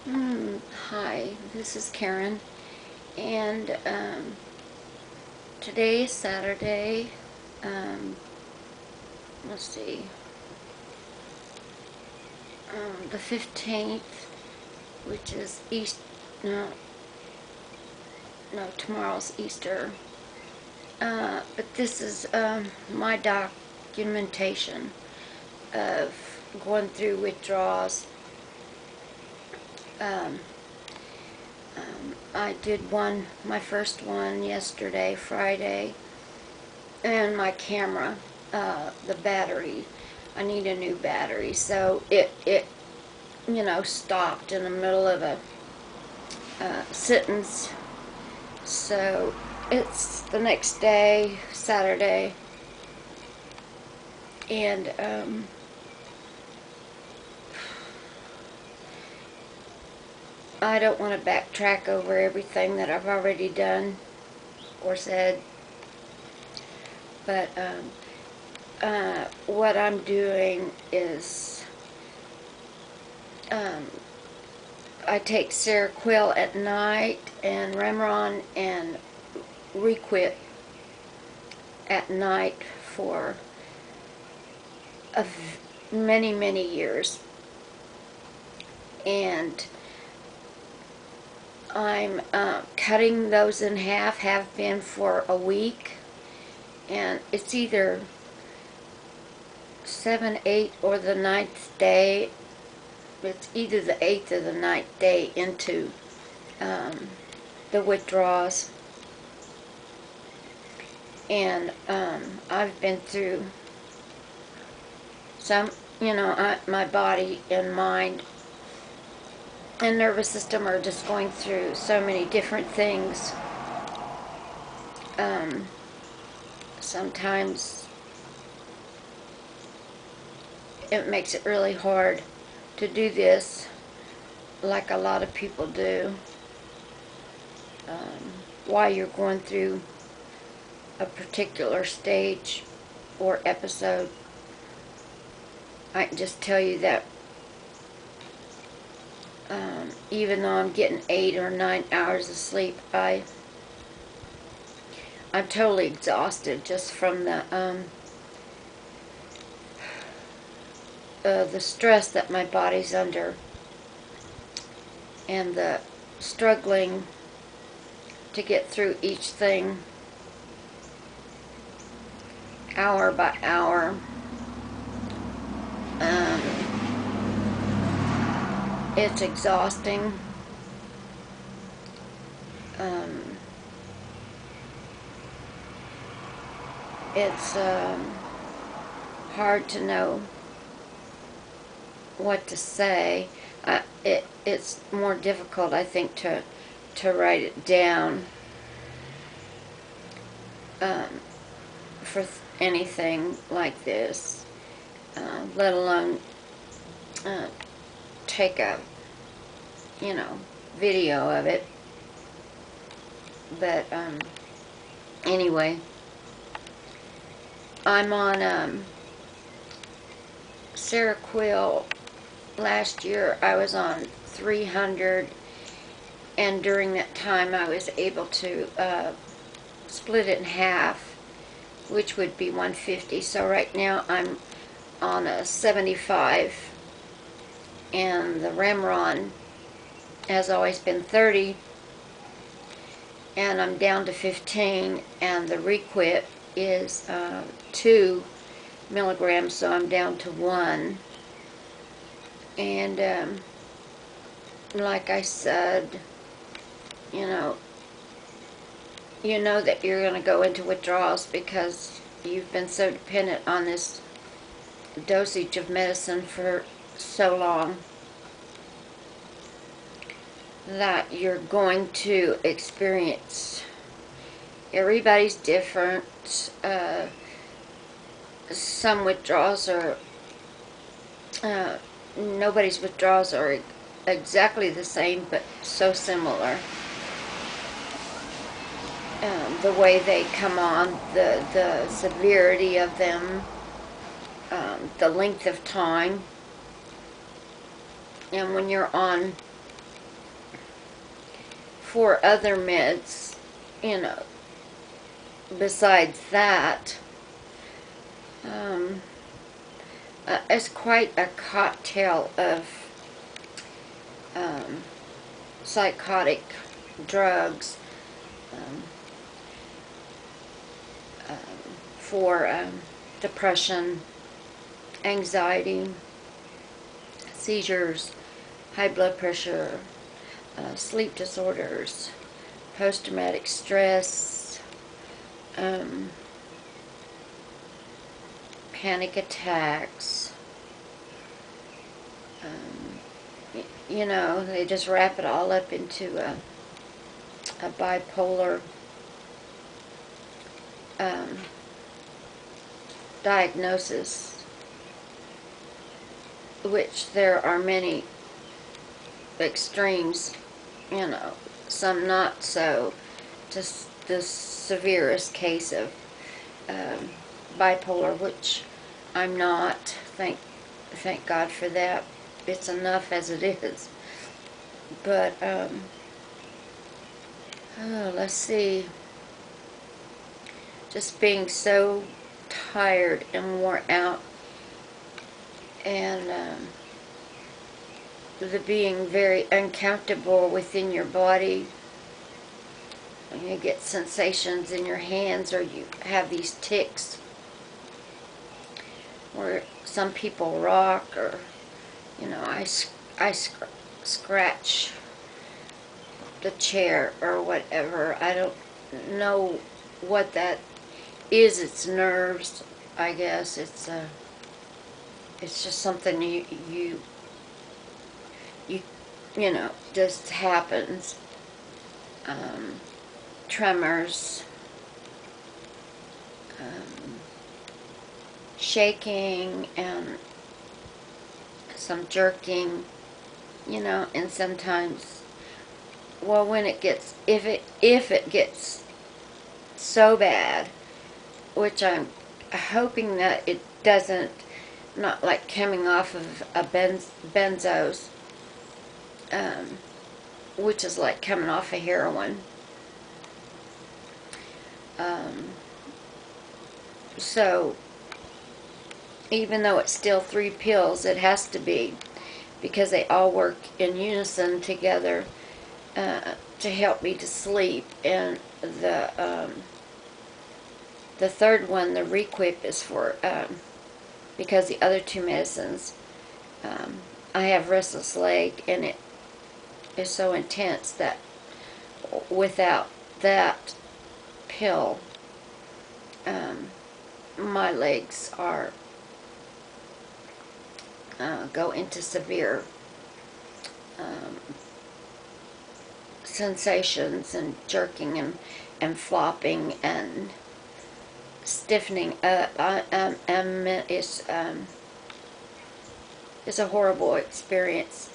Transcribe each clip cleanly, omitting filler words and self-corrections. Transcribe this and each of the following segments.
Hi, this is Karen, and today is Saturday. Let's see, the 15th, which is tomorrow's Easter. But this is my documentation of going through withdrawals. I did my first one yesterday, Friday, and my camera, the battery, I need a new battery, so it stopped in the middle of a sentence, so it's the next day, Saturday, and I don't want to backtrack over everything that I've already done or said, but what I'm doing is I take SEROQUIL at night and REMERON and REQUIP at night for many, many years, and I'm cutting those in half, have been for a week, and it's either 7, 8, or the 9th day. It's either the 8th or the 9th day into the withdrawals, and I've been through some, my body and mind and nervous system are just going through so many different things. Sometimes it makes it really hard to do this, like a lot of people do, while you're going through a particular stage or episode. I can just tell you that even though I'm getting 8 or 9 hours of sleep, I'm totally exhausted just from the stress that my body's under and the struggling to get through each thing hour by hour. It's exhausting. It's hard to know what to say. It's more difficult, I think, to write it down for anything like this, let alone take a video of it. But anyway, I'm on SEROQUIL. Last year I was on 300, and during that time I was able to split it in half, which would be 150. So right now I'm on a 75, and the REMERON has always been 30, and I'm down to 15, and the REQUIP is 2 milligrams, so I'm down to 1. And like I said, you know that you're going to go into withdrawals because you've been so dependent on this dosage of medicine for so long that you're going to experience. Everybody's different. Some withdrawals are nobody's withdrawals are exactly the same, but so similar. The way they come on, the severity of them, the length of time. And when you're on 4 other meds, besides that. It's quite a cocktail of psychotic drugs for depression, anxiety, seizures, high blood pressure, sleep disorders, post-traumatic stress, panic attacks. They just wrap it all up into a bipolar diagnosis, which there are many extremes, some not so. Just the severest case of bipolar, which I'm not. Thank God for that. It's enough as it is. But let's see. Just being so tired and worn out, and the being very uncomfortable within your body. You get sensations in your hands, or you have these tics where some people rock, or I scratch the chair or whatever. I don't know what that is. It's nerves, I guess. It's just something you just happens. Tremors, shaking, and some jerking, and sometimes, well, when it gets, if it gets so bad, which I'm hoping that it doesn't, not like coming off of a benzos, which is like coming off of heroin. So even though it's still 3 pills, it has to be, because they all work in unison together to help me to sleep. And the third one, the REQUIP, is for because the other 2 medicines, I have restless leg, and it is so intense that without that pill, my legs are go into severe sensations, and jerking, and flopping, and stiffening up. It's a horrible experience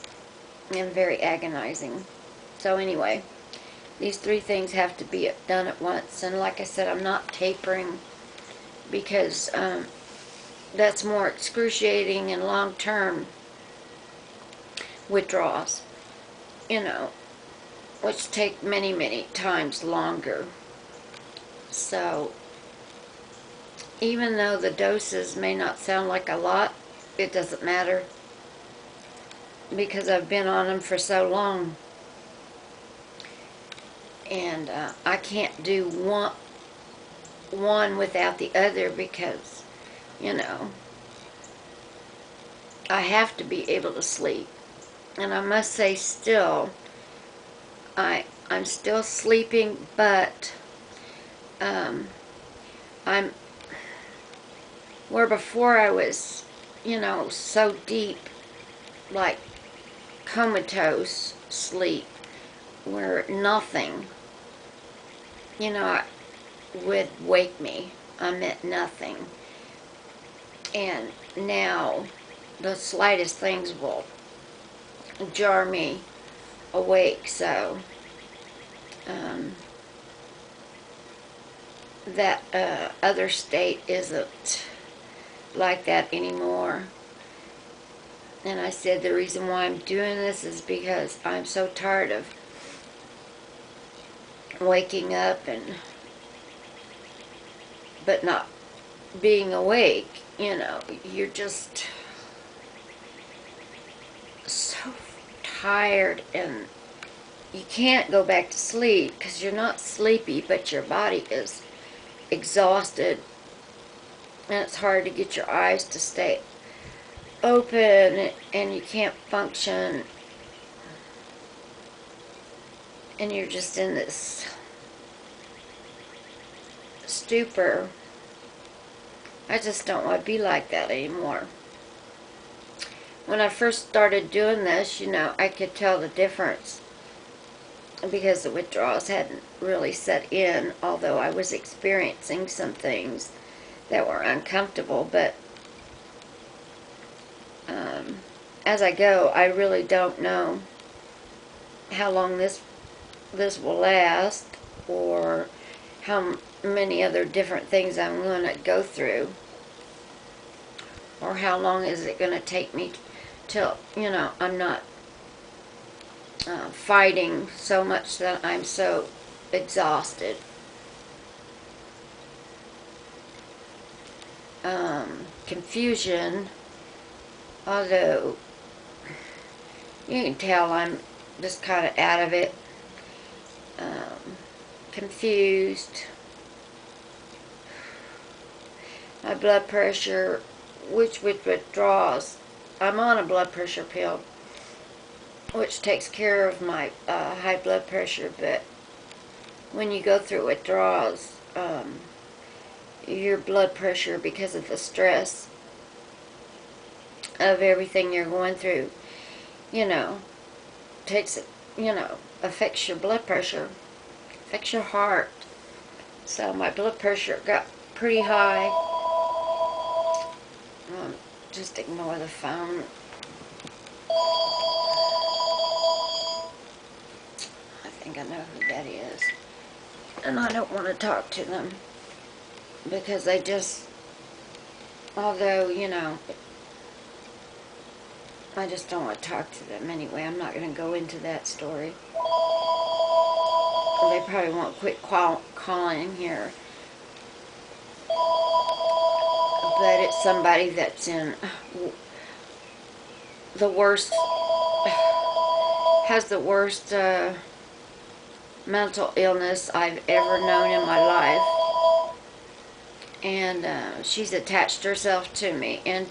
and very agonizing. So anyway, these 3 things have to be done at once. And like I said, I'm not tapering, because that's more excruciating and long-term withdrawals, which take many, many times longer. So even though the doses may not sound like a lot, it doesn't matter, because I've been on them for so long. And I can't do one without the other, because I have to be able to sleep. And I must say, still, I'm still sleeping, but I'm where before I was, so deep, like comatose sleep, where nothing, would wake me. I meant nothing. And now the slightest things will jar me awake. So that other state isn't like that anymore. And I said the reason why I'm doing this is because I'm so tired of waking up but not being awake. You know, you're just so tired, and you can't go back to sleep because you're not sleepy, but your body is exhausted, and it's hard to get your eyes to stay open, and you can't function, and you're just in this stupor. I just don't want to be like that anymore. When I first started doing this, you know, I could tell the difference because the withdrawals hadn't really set in, although I was experiencing some things that were uncomfortable. But as I go, I really don't know how long this will last, or how many other different things I'm going to go through, or how long is it going to take me till, you know, I'm not fighting so much that I'm so exhausted. Confusion, although you can tell I'm just kind of out of it. Confused. My blood pressure, which with withdrawals, I'm on a blood pressure pill, which takes care of my high blood pressure, but when you go through withdrawals, your blood pressure, because of the stress of everything you're going through, you know, takes it, you know, affects your blood pressure, affects your heart. So my blood pressure got pretty high. Just ignore the phone. I think I know who that is. And I don't want to talk to them because they just, although, you know, I just don't want to talk to them anyway. I'm not going to go into that story. They probably won't quit calling here. But it's somebody that's in the worst, has the worst mental illness I've ever known in my life. And she's attached herself to me, and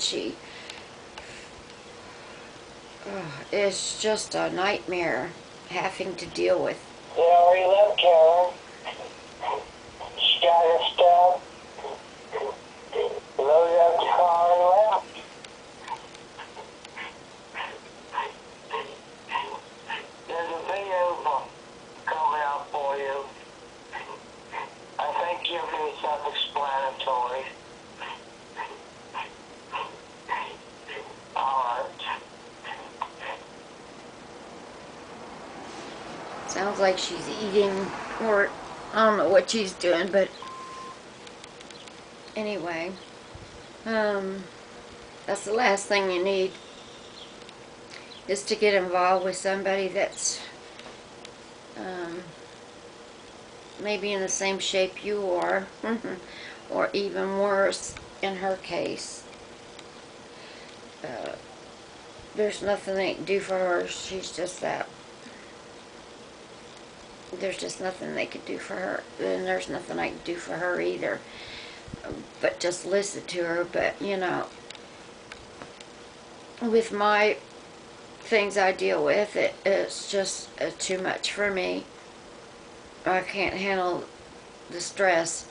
it's just a nightmare having to deal with. They already left Karen. She got her stuff, loaded up the car and left. There's a video coming out for you. I think you'll be self-explanatory. Alright. Sounds like she's eating, or I don't know what she's doing, but anyway, that's the last thing you need, is to get involved with somebody that's maybe in the same shape you are, or even worse in her case. There's nothing they can do for her. She's just that. There's just nothing they could do for her, and there's nothing I can do for her either, but just listen to her. But, you know, with my things I deal with, it's just too much for me. I can't handle the stress,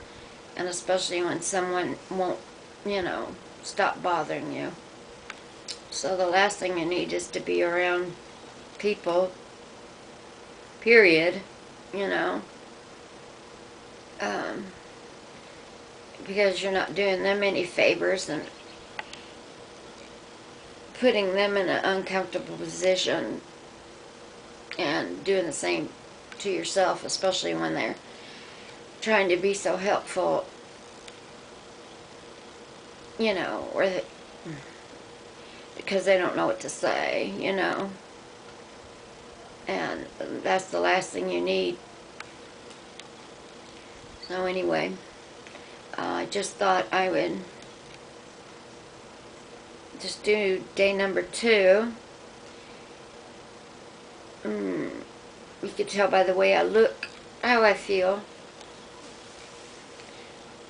and especially when someone won't, you know, stop bothering you. So the last thing you need is to be around people, period, you know, because you're not doing them any favors and putting them in an uncomfortable position, and doing the same to yourself, especially when they're trying to be so helpful, you know, or because they don't know what to say, you know. And that's the last thing you need So anyway, I just thought I would just do day number 2. You can tell by the way I look how I feel.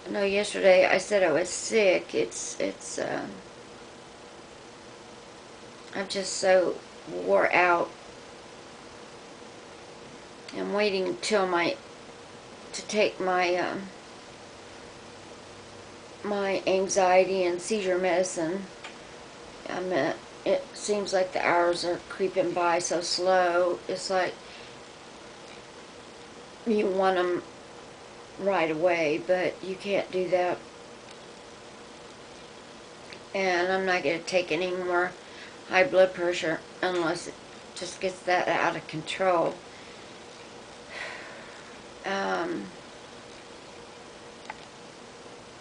I know yesterday I said I was sick. I'm just so wore out. I'm waiting until to take my my anxiety and seizure medicine. It seems like the hours are creeping by so slow. It's like you want them right away, but you can't do that. And I'm not going to take any more high blood pressure unless it just gets that out of control.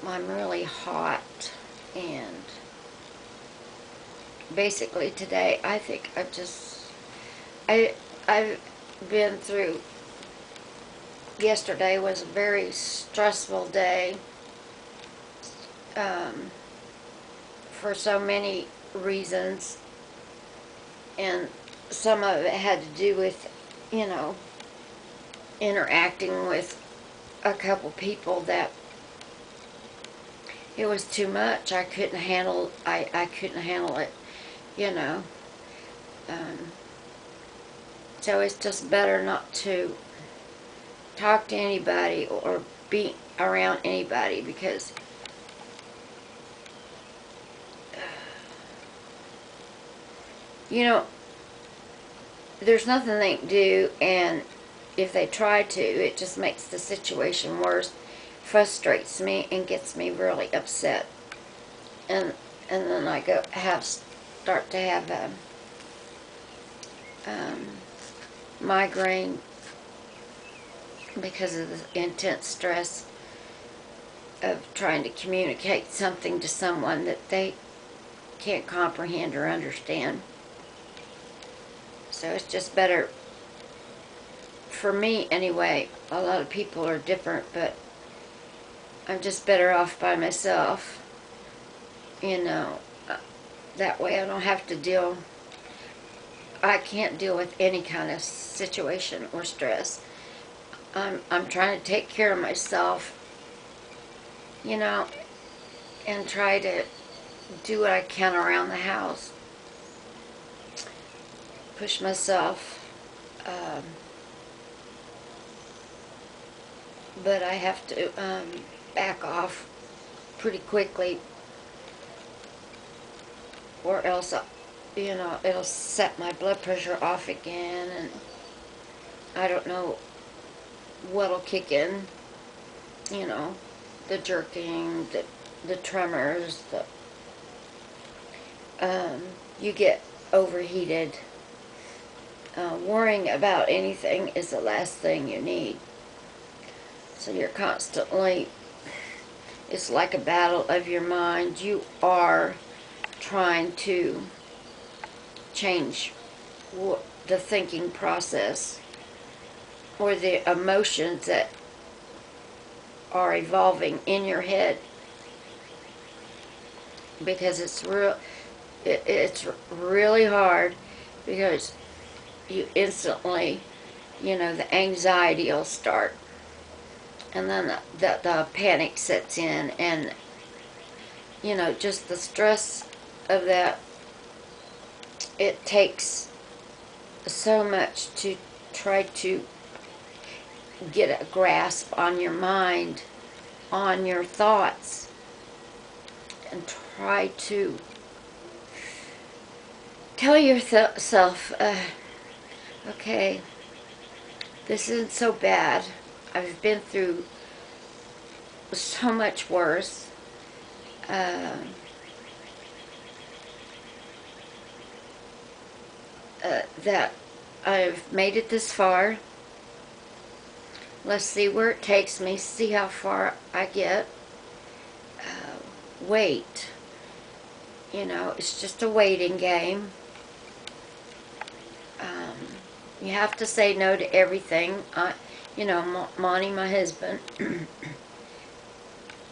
I'm really hot, and basically today I think I've been through. Yesterday was a very stressful day for so many reasons, and some of it had to do with, you know, interacting with a couple people that it was too much. I couldn't handle it, you know. So it's just better not to talk to anybody or be around anybody, because you know, there's nothing they can do, and if they try to, it just makes the situation worse, frustrates me, and gets me really upset. And then I start to have a migraine because of the intense stress of trying to communicate something to someone that they can't comprehend or understand. So it's just better, for me anyway. A lot of people are different, but I'm just better off by myself, you know. That way I don't have to I can't deal with any kind of situation or stress. I'm trying to take care of myself, you know, and try to do what I can around the house. Push myself. But I have to back off pretty quickly, or else, you know, it'll set my blood pressure off again, and I don't know what'll kick in, you know, the jerking, the tremors, you get overheated. Worrying about anything is the last thing you need. So you're constantly, it's like a battle of your mind. You are trying to change the thinking process or the emotions that are evolving in your head, because it's really hard, because you instantly, you know, the anxiety will start, and then the panic sets in, and you know, just the stress of that. It takes so much to try to get a grasp on your mind, on your thoughts, and try to tell yourself, okay, this isn't so bad. I've been through so much worse. That I've made it this far. Let's see where it takes me, see how far I get. Wait. You know, it's just a waiting game. You have to say no to everything. You know, Monty, my husband,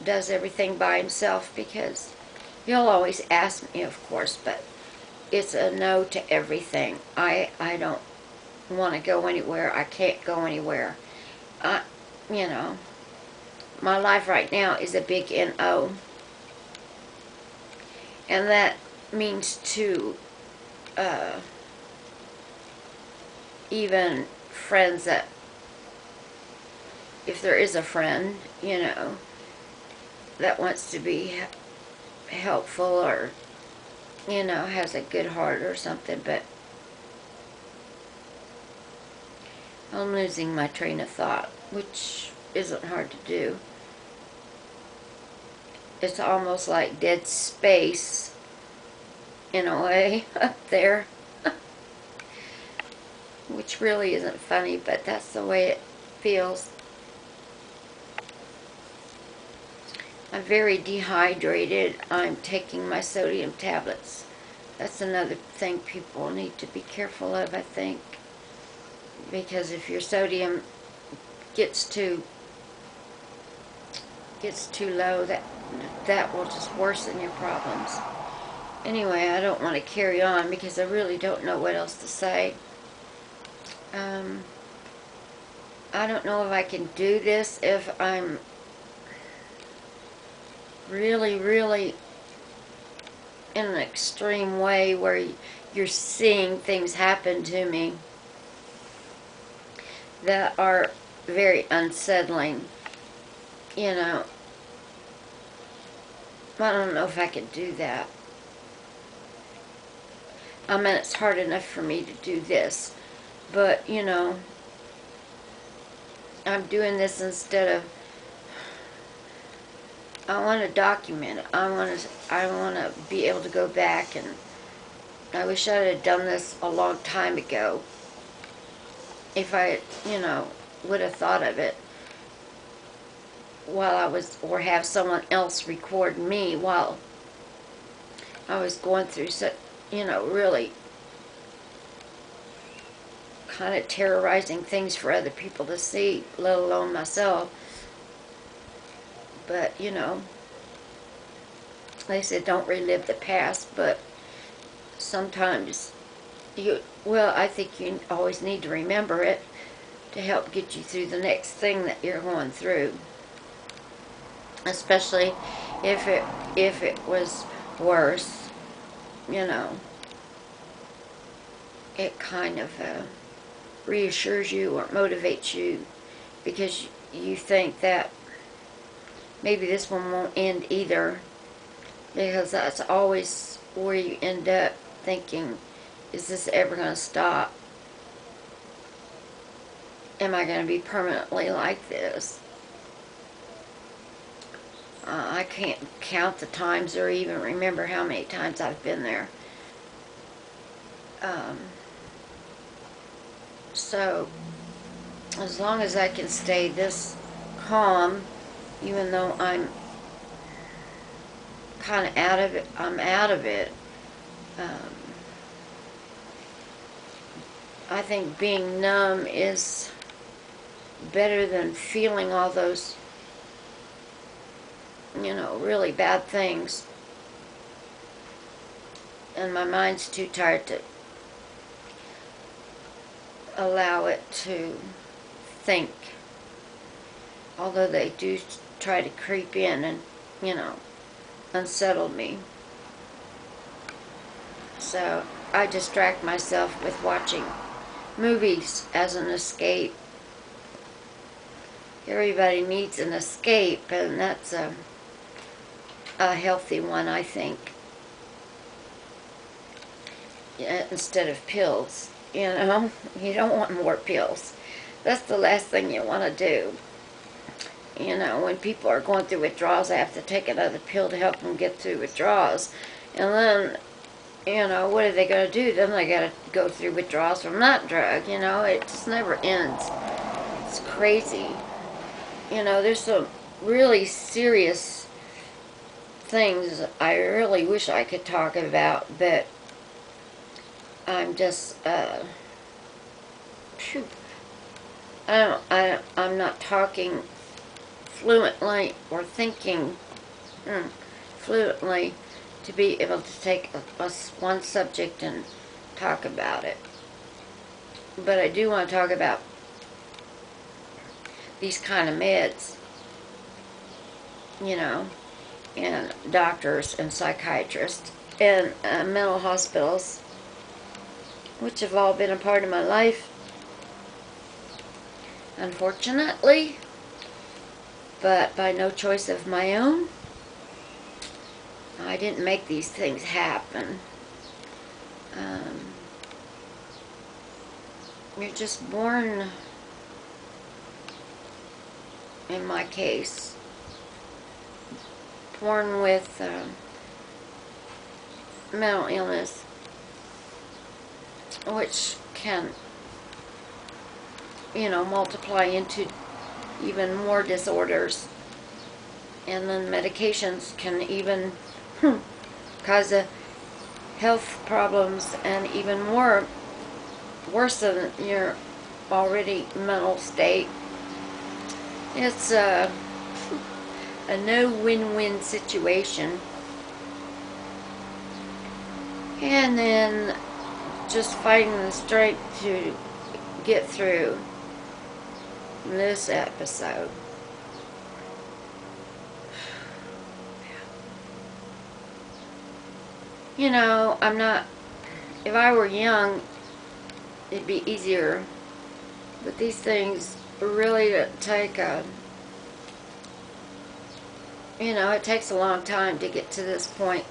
does everything by himself because he'll always ask me, of course, but it's a no to everything. I don't want to go anywhere. I can't go anywhere. You know, my life right now is a big NO. And that means to even friends that, if there is a friend, you know, that wants to be helpful or, you know, has a good heart or something, but I'm losing my train of thought, which isn't hard to do. It's almost like dead space, in a way, up there. Which really isn't funny, but that's the way it feels. I'm very dehydrated. I'm taking my sodium tablets. That's another thing people need to be careful of, I think. Because if your sodium gets too low, that will just worsen your problems. Anyway, I don't want to carry on because I really don't know what else to say. I don't know if I can do this if I'm really, really in an extreme way where you're seeing things happen to me that are very unsettling. You know, I don't know if I can do that. I mean, it's hard enough for me to do this, but, you know, I'm doing this instead of, I want to document it. I want to be able to go back, and I wish I had done this a long time ago. If I, you know, would have thought of it while I was, or have someone else record me while I was going through such, you know, really kind of terrorizing things for other people to see, let alone myself. But, you know, they said don't relive the past, but sometimes I think you always need to remember it to help get you through the next thing that you're going through. Especially if it was worse, you know, it kind of reassures you or motivates you because you think that maybe this one won't end either, because that's always where you end up thinking, is this ever going to stop? Am I going to be permanently like this? I can't count the times or even remember how many times I've been there. So, as long as I can stay this calm, even though I'm kind of out of it, I'm out of it. I think being numb is better than feeling all those, you know, really bad things. And my mind's too tired to allow it to think. Although they do try to creep in and, you know, unsettle me. So I distract myself with watching movies as an escape. Everybody needs an escape, and that's a healthy one, I think. Instead of pills, you know, you don't want more pills. That's the last thing you want to do. You know, when people are going through withdrawals, they have to take another pill to help them get through withdrawals. And then, you know, what are they going to do? Then they got to go through withdrawals from that drug, you know. It just never ends. It's crazy. You know, there's some really serious things I really wish I could talk about, but I'm just, I'm not talking fluently or thinking fluently to be able to take one subject and talk about it. But I do want to talk about these kind of meds, you know, and doctors and psychiatrists and mental hospitals, which have all been a part of my life, unfortunately, but by no choice of my own. I didn't make these things happen. You're just born, in my case, born with mental illness, which can, you know, multiply into even more disorders. And then medications can even cause health problems and even more worsen your already mental state. It's a no win-win situation. And then just finding the strength to get through this episode. You know, I'm not, if I were young, it'd be easier. But these things really take you know, it takes a long time to get to this point.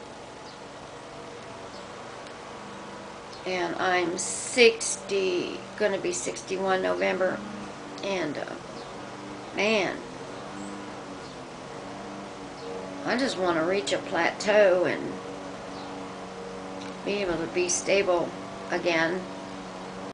And I'm 60, gonna be 61 November. And, man, I just want to reach a plateau and be able to be stable again.